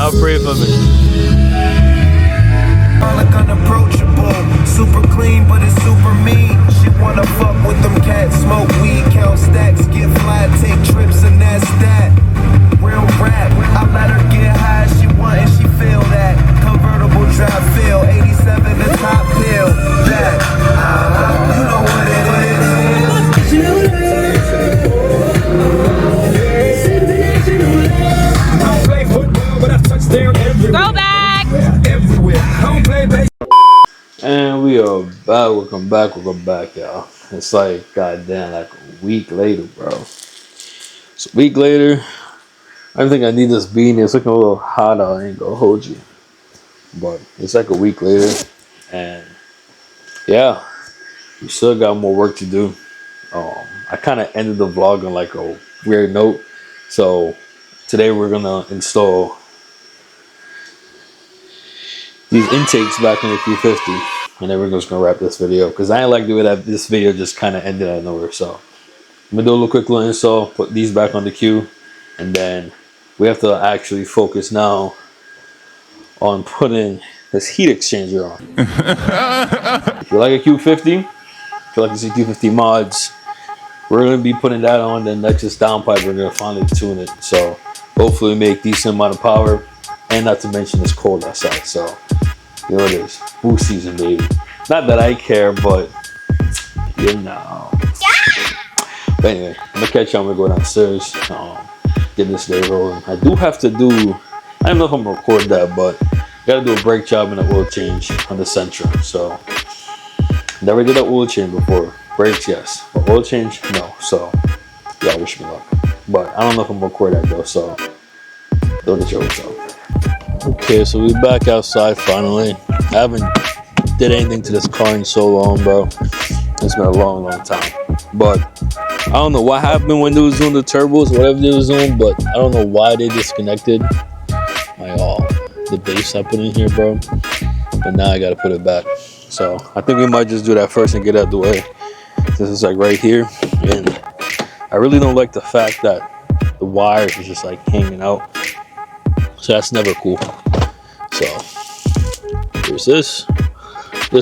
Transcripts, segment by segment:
Y'all pray for me. Unapproachable, super clean, but it's super mean. She wanna fuck with them cats, smoke weed, count stacks, get fly, take trips, and that's that. Real rap, I let her get high, she want and she feel that. Convertible drive feel, 87 the top pill. That, you know what it is. I don't play football, but I touch down everywhere. Go back! Everywhere. I don't play baseball. And we are back. Welcome back, y'all. It's like, goddamn, like a week later, bro. It's a week later. I think I need this beanie. It's looking a little hot out. I ain't gonna hold you. But it's like a week later. And yeah, we still got more work to do. I kind of ended the vlog on like a weird note. So today we're gonna install these intakes back on the Q50. And then we're just gonna wrap this video because I ain't like the way that this video just kind of ended out of nowhere. So I'm gonna do a little quick little install, put these back on the Q, and then we have to actually focus now on putting this heat exchanger on. If you like a Q50, if you like to see Q50 mods, we're gonna be putting that on. Then next is downpipe, we're gonna finally tune it. So hopefully make decent amount of power, and not to mention it's cold outside. So you know it is. Boost season, baby. Not that I care, but you know. But anyway, I'm gonna catch y'all when we go downstairs. Get this day rolling. I do have to do, I don't know if I'm gonna record that, but I gotta do a brake job and an oil change on the Sentra. So never did an oil change before. Brakes, yes. But oil change, no. So yeah, wish me luck. But I don't know if I'm gonna record that though, so don't get your hopes up. Okay, so we back outside finally. I haven't did anything to this car in so long, bro. It's been a long time. But I don't know what happened when they was doing the turbos, whatever they was doing, but I don't know why they disconnected the base I put in here, bro. But now I gotta put it back. So I think we might just do that first and get out of the way. This is like right here, and I really don't like the fact that the wires is just like hanging out. So that's never cool. So here's this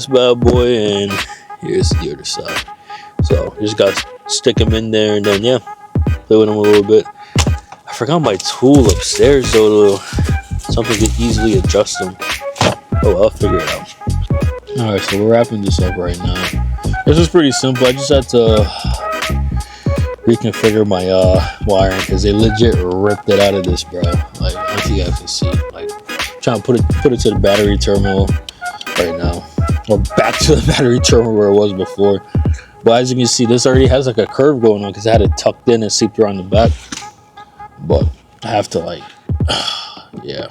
bad boy, and here's the other side. So you just got to stick them in there, and then yeah, play with them a little bit. I forgot my tool upstairs though, something to easily adjust them. Oh, I'll figure it out. All right, so we're wrapping this up right now. This is pretty simple. I just had to reconfigure my wiring because they legit ripped it out of this, bro. Like, I think you guys can see, like, trying to put it to the battery terminal right now, or back to the battery terminal where it was before. But as you can see, this already has like a curve going on because I had it tucked in and seeped around the back. But I have to like, yeah,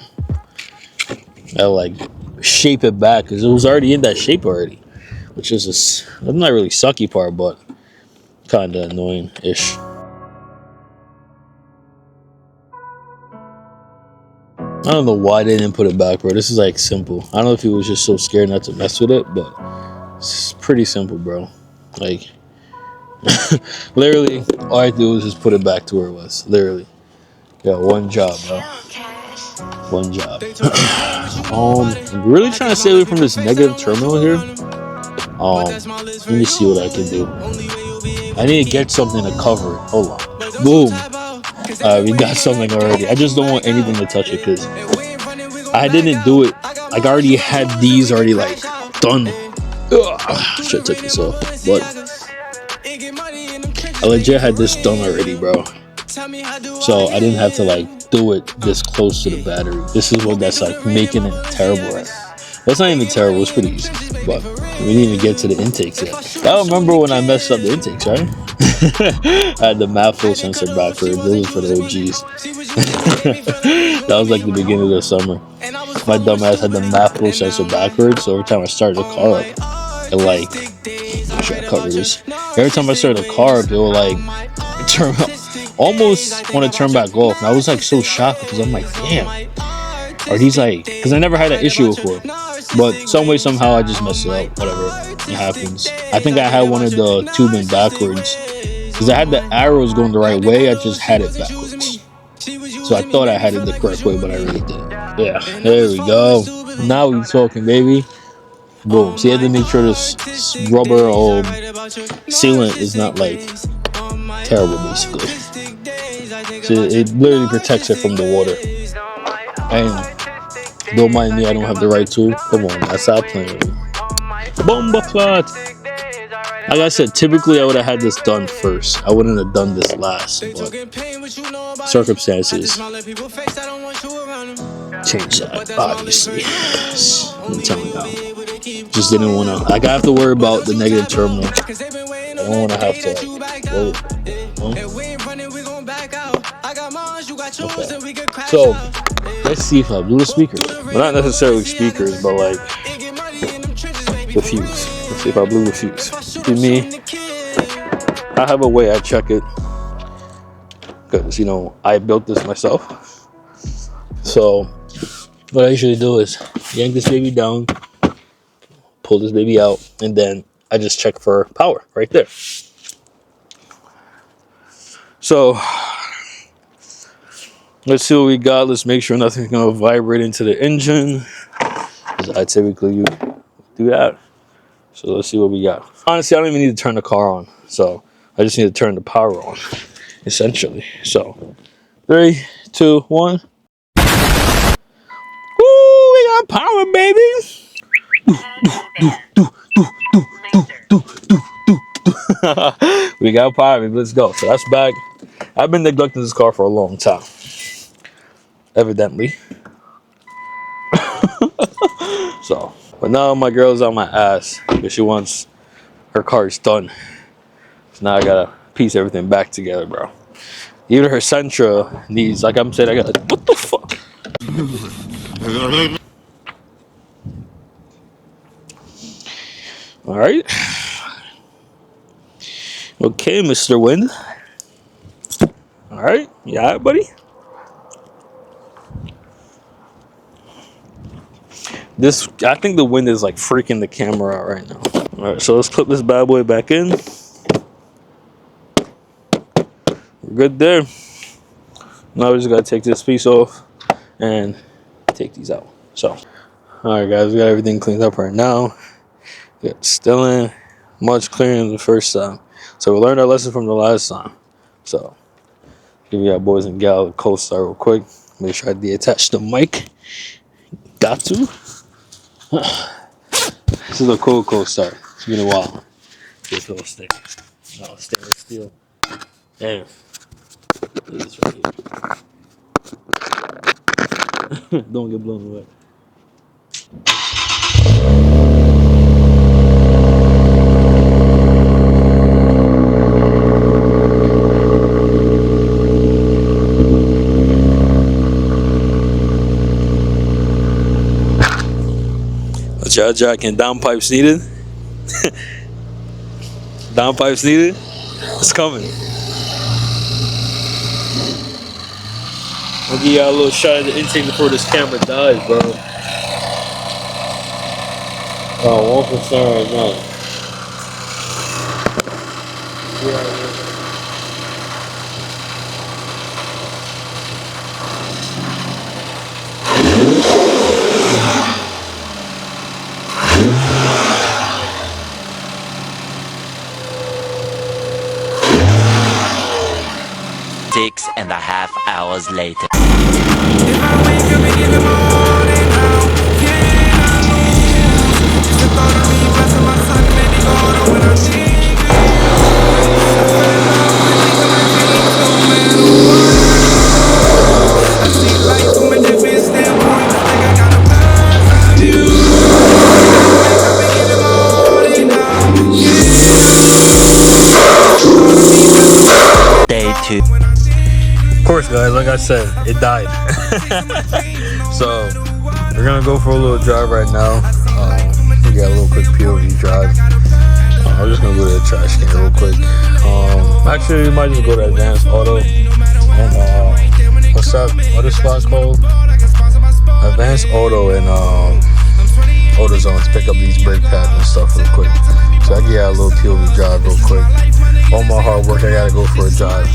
I like shape it back because it was already in that shape already, which is this, that's not really sucky part, but kind of annoying-ish. I don't know why they didn't put it back, bro. This is like simple. I don't know if he was just so scared not to mess with it, but it's pretty simple, bro. Like, literally, all I do is just put it back to where it was. Literally. Yeah, one job, bro. One job. I'm really trying to stay away from this negative terminal here. Let me see what I can do. I need to get something to cover it. Hold on. Boom. We got something already. I just don't want anything to touch it because I didn't do it. Like, I already had these already like done. Ugh, should have took this off. But I legit had this done already, bro. So I didn't have to like do it this close to the battery. This is what that's like making it terrible at. That's not even terrible, it's pretty easy. But we didn't even get to the intakes yet. I remember when I messed up the intakes, right? I had the map flow sensor backwards. It was for the OGs. That was like the beginning of the summer. My dumbass had the map flow sensor backwards, so every time I started the car up, it like, make sure I cover this. Every time I started the car up, it would like turn up, almost want to turn back off. And I was like so shocked because I'm like, damn, are these like, because I never had that issue before. But some way, somehow, I just messed it up. Whatever, it happens. I think I had one of the tubing backwards. Because I had the arrows going the right way, I just had it backwards. So I thought I had it the correct way, but I really didn't. Yeah, there we go. Now we talking, baby. Boom. So you have to make sure this rubber or sealant is not like terrible, basically. So it literally protects it from the water. And don't mind me, I don't have the right tool. Come on, that's our plan. Bomba clot. Like I said, typically I would have had this done first. I wouldn't have done this last, but circumstances changed that, obviously. I'm telling you. Just didn't want to. Like, I have to worry about the negative terminal. I don't want to have to. Okay. So, let's see if I blew the speakers. Well, not necessarily speakers, but like the fuse. Let's see if I blew the fuse. To me, I have a way I check it. Because, you know, I built this myself. So, what I usually do is yank this baby down, pull this baby out, and then I just check for power right there. So, let's see what we got. Let's make sure nothing's going to vibrate into the engine. Because I typically do that. So, let's see what we got. Honestly, I don't even need to turn the car on. So, I just need to turn the power on, essentially. So, 3, 2, 1. Woo, we got power, baby. We got power, baby. Let's go. So that's back. I've been neglecting this car for a long time, evidently. So, but now my girl's on my ass because she wants her cars done. So now I gotta piece everything back together, bro. Even her Sentra needs, like I'm saying, I gotta. What the fuck? All right. Okay, Mr. Wind. All right. You all right, buddy? This, I think the wind is like freaking the camera out right now. All right, so let's clip this bad boy back in. We're good there. Now we just gotta take this piece off and take these out. So, all right, guys, we got everything cleaned up right now. It's still in, much clearer than the first time. So we learned our lesson from the last time. So give you our boys and gals a co-star real quick. Make sure I deattach the mic. Got to. This is a cool co-star. It's been a while. This little stick. Oh, stainless steel. Damn. This right here. Don't get blown away. Jack and downpipes needed. Downpipes needed. It's coming. I'll give y'all a little shot of the intake before this camera dies, bro. Oh, 1% right now. Yeah. Six and a half hours later. If I wake up in the morning now, can I lose? Just the thought of me blessing my son, baby, God, when I think of you. I fell in love with thinking my feelings no matter what I do. I see life from a different standpoint, like I got a bird's eye view. If I wake up in the morning now, can I lose? Just the thought of me blessing my son, Day 2. Of course, guys, like I said, it died. So we're gonna go for a little drive right now. We got a little quick POV drive. I'm just gonna go to the trash can real quick. Actually, we might just go to Advanced Auto and what's that? What is spot called? Advanced Auto and AutoZone to pick up these brake pads and stuff real quick. So I get a little POV drive real quick. All my hard work, I gotta go for a drive.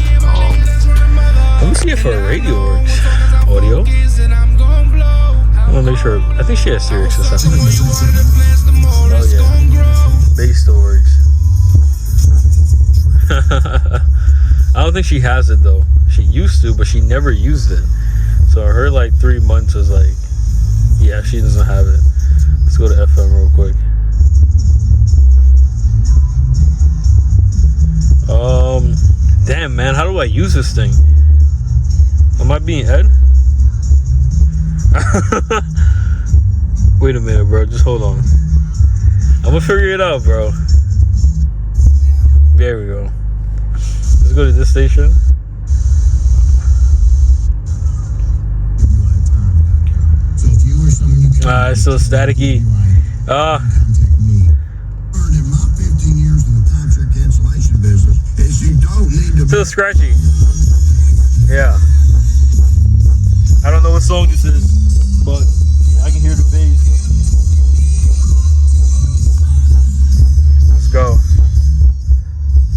Let me see if our radio works. Audio. I want to make sure. I think she has Sirius suspension. Oh yeah, bass still works. I don't think she has it though. She used to, but she never used it. So her like 3 months was like, yeah, she doesn't have it. Let's go to FM real quick. Damn man, how do I use this thing? Am I being Ed? Wait a minute, bro. Just hold on. I'm gonna figure it out, bro. There we go. Let's go to this station. It's still staticky. Still scratchy. Yeah. I don't know what song this is, but I can hear the bass. Let's go.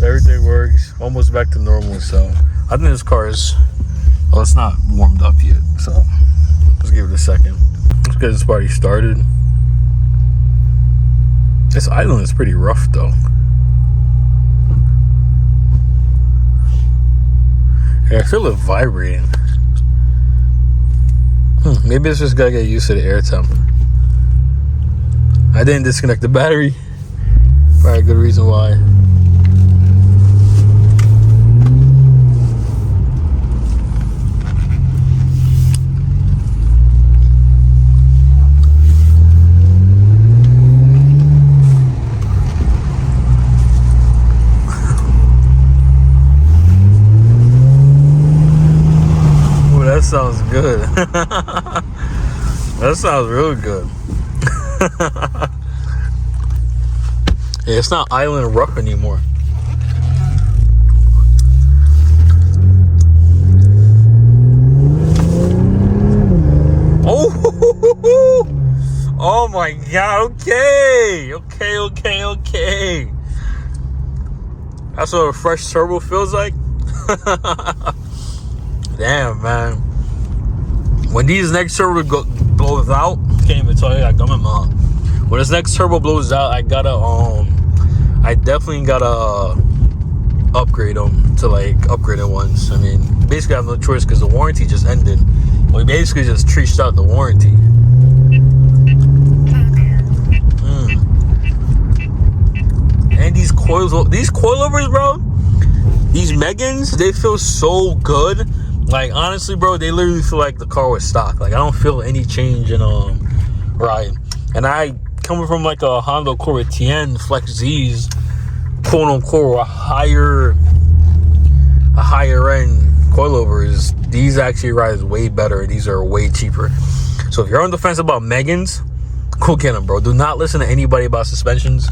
Everything works. Almost back to normal, so I think this car is, well, it's not warmed up yet, so let's give it a second. Let's get this party started. This island is pretty rough though. Yeah, I feel it vibrating. Maybe it's just gotta get used to the air temp. I didn't disconnect the battery. Probably a good reason why. That sounds good. That sounds real good. Yeah, it's not island rough anymore. Oh, oh my God. Okay. That's what a fresh turbo feels like. Damn, man. When these next turbo blows out, can't even tell you I got my mom. When this next turbo blows out, I definitely gotta upgrade them to like upgraded ones. I mean, basically I have no choice because the warranty just ended. We basically just treached out the warranty. And these coilovers, bro, these Megans, they feel so good. Like, honestly, bro, they literally feel like the car was stock. Like, I don't feel any change in ride. And I, coming from like a Honda Accord TN Flex Z's, quote unquote, a higher end coilovers, these actually ride way better. These are way cheaper. So if you're on the fence about Megans, go get them, bro. Do not listen to anybody about suspensions.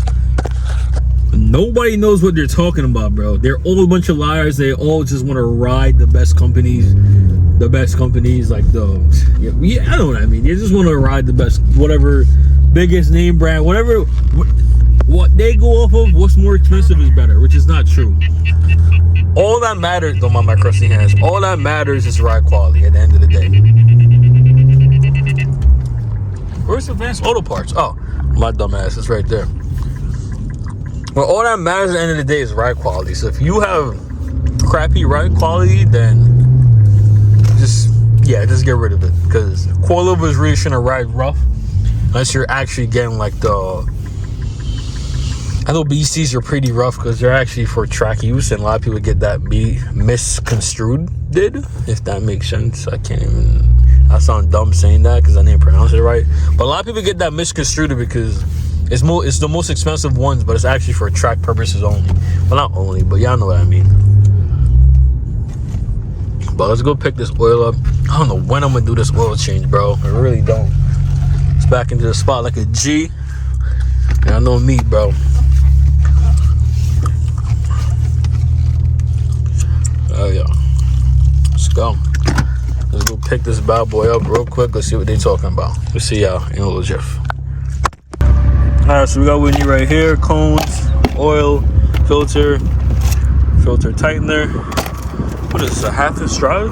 Nobody knows what they're talking about, bro. They're all a bunch of liars. They all just want to ride the best companies, like I know what I mean. They just want to ride the best, whatever, biggest name brand, whatever. What they go off of, what's more expensive is better, which is not true. All that matters, don't mind my crusty hands. All that matters is ride quality at the end of the day. Where's Advanced Auto Parts? Oh, my dumb ass, it's right there. Well, all that matters at the end of the day is ride quality. So if you have crappy ride quality, then just get rid of it. Because coilovers really shouldn't ride rough unless you're actually getting like I know BCs are pretty rough because they're actually for track use, and a lot of people get that misconstrued, if that makes sense. I sound dumb saying that because I didn't pronounce it right. But a lot of people get that misconstrued because it's the most expensive ones, but it's actually for track purposes only. Well, not only, but y'all know what I mean. But let's go pick this oil up. I don't know when I'm gonna do this oil change, bro. I really don't. It's back into the spot like a G. And I know me, bro. Oh yeah. Let's go. Let's go pick this bad boy up real quick. Let's see what they talking about. We'll see y'all in a little jiff. Alright, so we got Whitney right here. Cones, oil, filter tightener. What is this, a half-inch drive?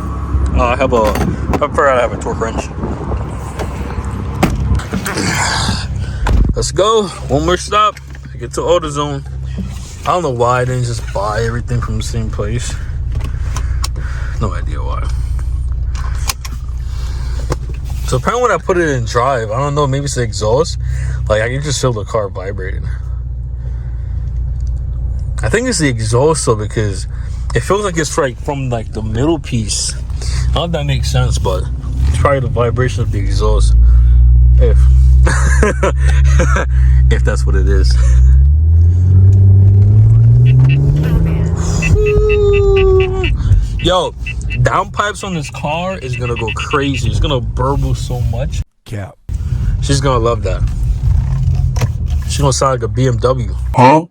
I forgot I have a torque wrench. let's go. One more stop. I get to AutoZone. I don't know why I didn't just buy everything from the same place. No idea why. So apparently when I put it in drive, I don't know, maybe it's the exhaust. Like I can just feel the car vibrating. I think it's the exhaust though, because it feels like it's like from like the middle piece. I don't know if that makes sense, but it's probably the vibration of the exhaust. If that's what it is. Yo, downpipes on this car is gonna go crazy. It's gonna burble so much. Cap. She's gonna love that. She's gonna sound like a BMW. Huh?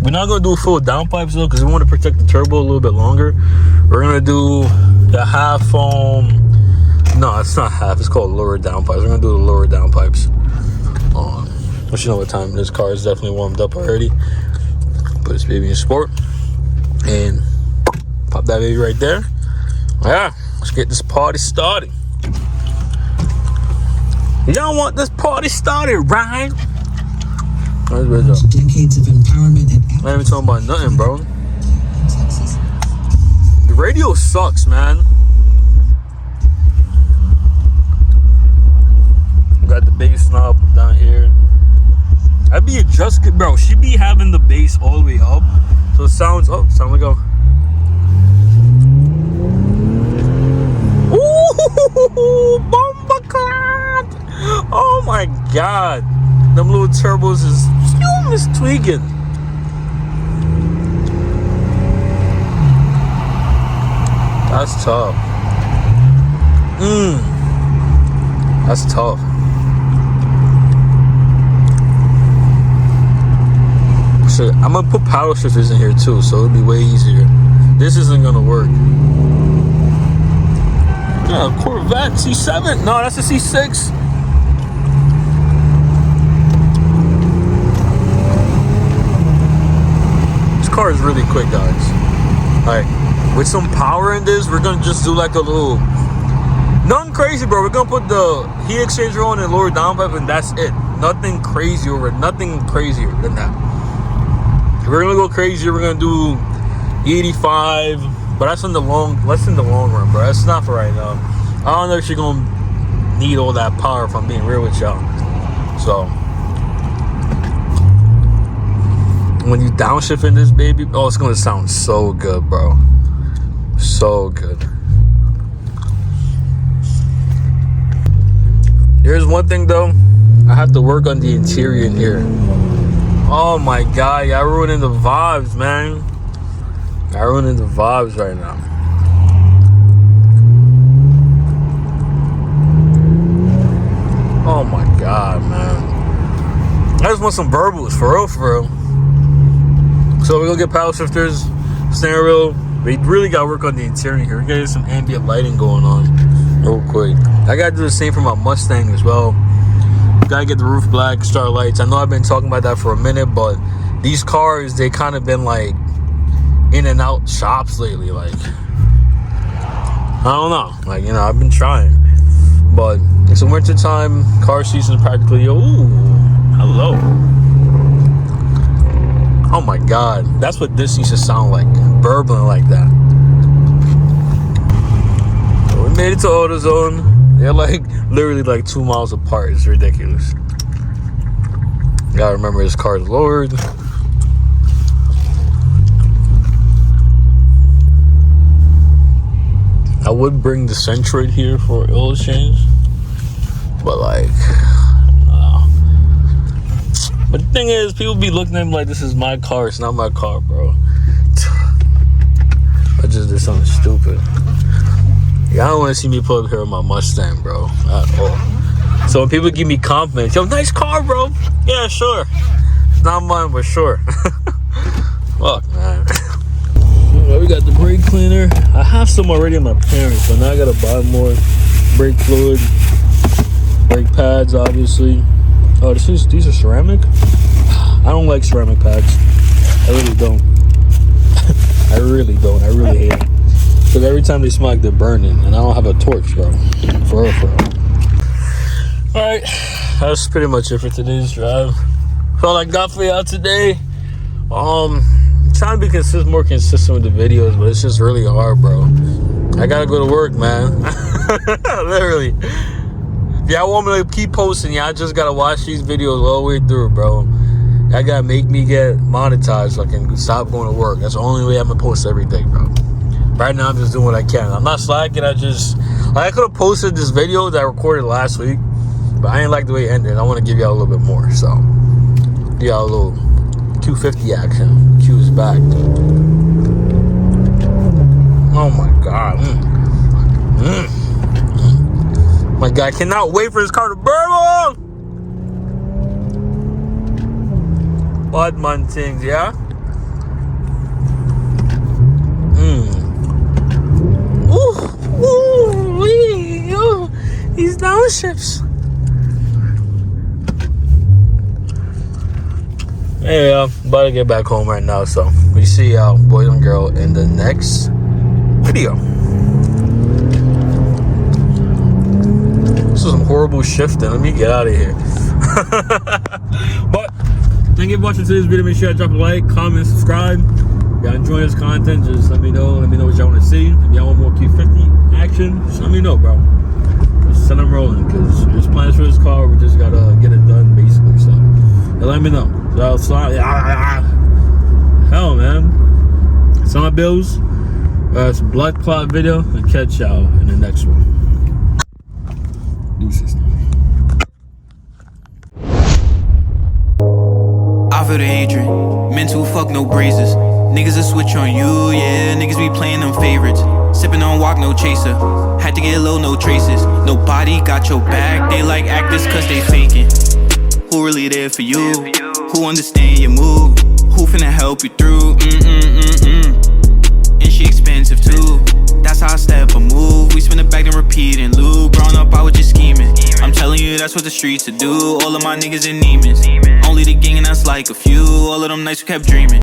We're not gonna do full downpipes though, because we want to protect the turbo a little bit longer. We're gonna do the half no, it's not half, it's called lower downpipes. We're gonna do the lower downpipes. But you know what time this car is definitely warmed up already. Put this baby in sport and pop that baby right there. Yeah, let's get this party started. Y'all want this party started, right? Decades of empowerment and I ain't even talking about nothing, bro. The radio sucks, man. Got the bass knob down here. I'd be adjusting, bro. She be having the bass all the way up, so it sounds. Oh, sound like a. Ooh, bomba clap! Oh my god, them little turbos is tweaking. That's tough. That's tough. So I'm gonna put paddle shifters in here too, so it'll be way easier. This isn't gonna work. Yeah, Corvette C7. No, that's a C6. This car is really quick, guys. Alright, with some power in this, we're gonna just do like a little, nothing crazy, bro. We're gonna put the heat exchanger on and lower downpipe, and that's it. Nothing crazy over it. Nothing crazier than that. If we're gonna go crazy, we're gonna do 85, but that's in the long run, bro. That's not for right now. I don't know if you're gonna need all that power, if I'm being real with y'all. So when you downshift in this baby, oh, it's gonna sound so good, bro. So good. Here's one thing though, I have to work on the interior in here. Oh my god, y'all ruining the vibes, man. Y'all ruining the vibes right now. Oh my god, man. I just want some burbles, for real, for real. So we're gonna get paddle shifters, steering wheel. We really gotta work on the interior here. We gotta get some ambient lighting going on real quick. I gotta do the same for my Mustang as well. Gotta get the roof black, star lights. I know I've been talking about that for a minute, but these cars, they kind of been like in and out shops lately. Like, I don't know. Like, you know, I've been trying. But it's a winter time, car season practically. Ooh, hello. Oh my god, that's what this used to sound like, burbling like that. So we made it to AutoZone. They're like literally like 2 miles apart. It's ridiculous. Gotta remember this car is lowered. I would bring the Centroid here for oil change, but like, but the thing is, people be looking at me like this is my car. It's not my car, bro. I just did something stupid. Yeah, I don't want to see me pull up here with my Mustang, bro, at all. So when people give me compliments, yo, nice car, bro. Yeah, sure. It's not mine, but sure. Fuck, man. Well, we got the brake cleaner. I have some already in my parents, but now I gotta buy more. Brake fluid, brake pads, obviously. Oh, these are ceramic? I don't like ceramic pads. I really don't. I really don't. I really hate it. Because every time they smell like they're burning, and I don't have a torch, bro. For real, for real. Alright, that's pretty much it for today's drive. That's all I got for y'all today. I'm trying to be more consistent with the videos, but it's just really hard, bro. I gotta go to work, man. Literally. If y'all want me to keep posting, y'all just gotta watch these videos all the way through, bro. Y'all gotta make me get monetized so I can stop going to work. That's the only way I'm gonna post everything, bro. Right now, I'm just doing what I can. I'm not slacking. I could have posted this video that I recorded last week, but I ain't like the way it ended. I want to give y'all a little bit more, so give y'all a little Q50 action. Q's back. Oh my god. My god, I cannot wait for this car to burn on. Budman things, yeah? Ooh, these downships. Hey, I'm about to get back home right now, so we see y'all, boys and girls, in the next video. This is some horrible shifting. Let me get out of here. But thank you for watching today's video. Make sure you drop a like, comment, subscribe. If y'all enjoy this content, just let me know. Let me know what y'all want to see. If y'all want more Q50 action, just let me know, bro. Just send them rolling, because there's plans for this car. We just gotta get it done, basically. So let me know. Hell, man. It's on my bills. It's a blood clot video. And catch y'all in the next one. Deuces. I feel the hatred. Mental fuck no braces. Niggas a switch on you, yeah. Niggas be playing them favorites. Sipping on walk, no chaser. Had to get low, no traces. Nobody got your back. They like actors cause they faking. Who really there for you? Who understand your mood? Who finna help you through? And she expensive too. That's how I step or move. We spin it back and repeat and loop. Growing up, I was just scheming. I'm telling you, that's what the streets to do. All of my niggas in Neiman's. Only the gang and that's like a few. All of them nights we kept dreaming.